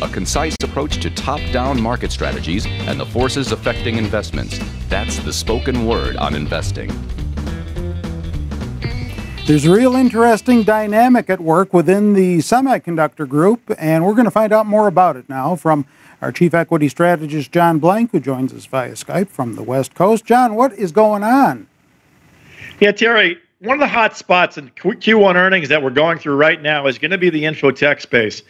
a concise approach to top-down market strategies and the forces affecting investments. That's the spoken word on investing. There's a real interesting dynamic at work within the semiconductor group, and we're going to find out more about it now from our chief equity strategist, John Blank, who joins us via Skype from the West Coast. John, what is going on? Yeah, Terry, one of the hot spots in Q1 earnings that we're going through right now is going to be the infotech space.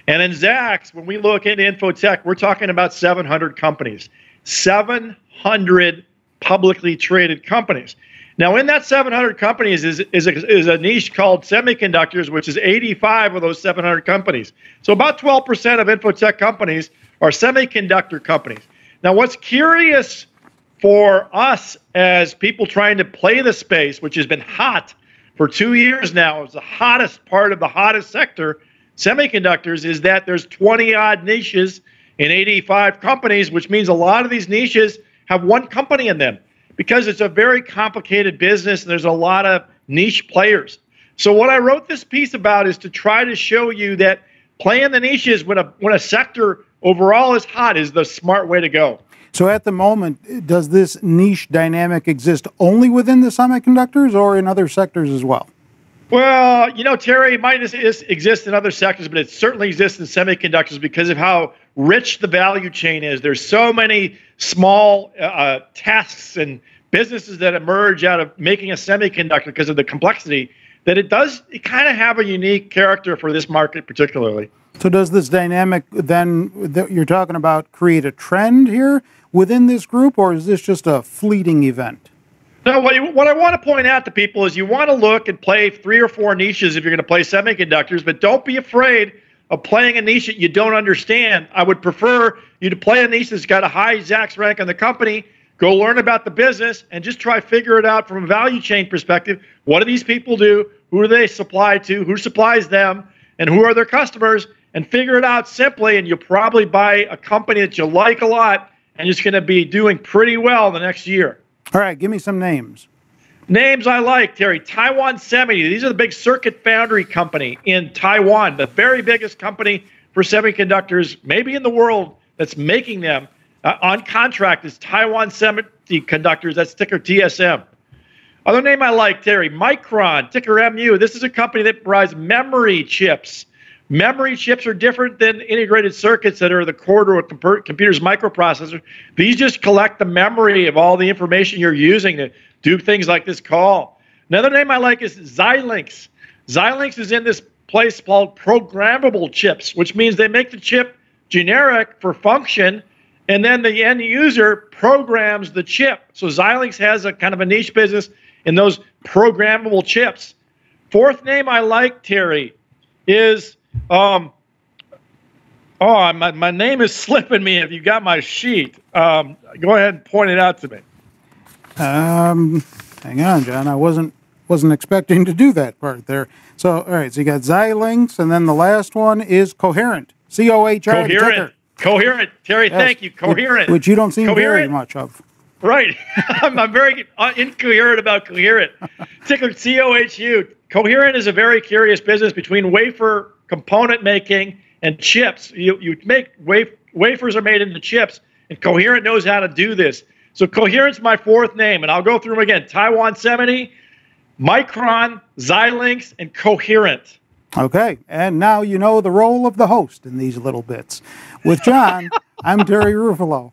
And in Zacks, when we look into infotech, we're talking about 700 companies, 700 publicly traded companies. Now, in that 700 companies is a niche called semiconductors, which is 85 of those 700 companies. So about 12% of infotech companies are semiconductor companies. Now, what's curious for us as people trying to play the space, which has been hot for 2 years now, it's the hottest part of the hottest sector, semiconductors, is that there's 20-odd niches in 85 companies, which means a lot of these niches have one company in them because it's a very complicated business and there's a lot of niche players. So what I wrote this piece about is to try to show you that playing the niches when a sector overall is hot is the smart way to go. So at the moment, does this niche dynamic exist only within the semiconductors or in other sectors as well? Well, you know, Terry, it might exist in other sectors, but it certainly exists in semiconductors because of how rich the value chain is. There's so many small tasks and businesses that emerge out of making a semiconductor because of the complexity that it kind of have a unique character for this market particularly. So does this dynamic then that you're talking about create a trend here within this group, or is this just a fleeting event? No, what I want to point out to people is you want to look and play 3 or 4 niches if you're going to play semiconductors, but don't be afraid of playing a niche that you don't understand. I would prefer you to play a niche that's got a high Zacks rank in the company, go learn about the business, and just try to figure it out from a value chain perspective. What do these people do? Who do they supply to? Who supplies them? And who are their customers? And figure it out simply, and you'll probably buy a company that you like a lot, and it's going to be doing pretty well the next year. All right, give me some names. Names I like, Terry. Taiwan Semi. These are the big circuit foundry company in Taiwan, the very biggest company for semiconductors, maybe in the world, that's making them on contract is Taiwan Semiconductors. That's ticker TSM. Other name I like, Terry. Micron, ticker MU. This is a company that provides memory chips. Memory chips are different than integrated circuits that are the core to a computer's microprocessor. These just collect the memory of all the information you're using to do things like this call. Another name I like is Xilinx. Xilinx is in this place called programmable chips, which means they make the chip generic for function, and then the end user programs the chip. So Xilinx has a kind of a niche business in those programmable chips. Fourth name I like, Terry, is my name is slipping me. If you got my sheet, go ahead and point it out to me. Hang on, John. I wasn't expecting to do that part there. So, all right. So you got Xilinx, and then the last one is Coherent. COHR. Coherent. Terry, yes. Thank you. Coherent. Which you don't seem very much of. Right. I'm very incoherent about Coherent. Ticker COHU. Coherent is a very curious business between wafer component making and chips. You make wafers are made into chips, and Coherent knows how to do this. So Coherent's my fourth name, and I'll go through them again. Taiwan Semi, Micron, Xilinx, and Coherent. Okay, and now you know the role of the host in these little bits. With John, I'm Terry Ruffalo.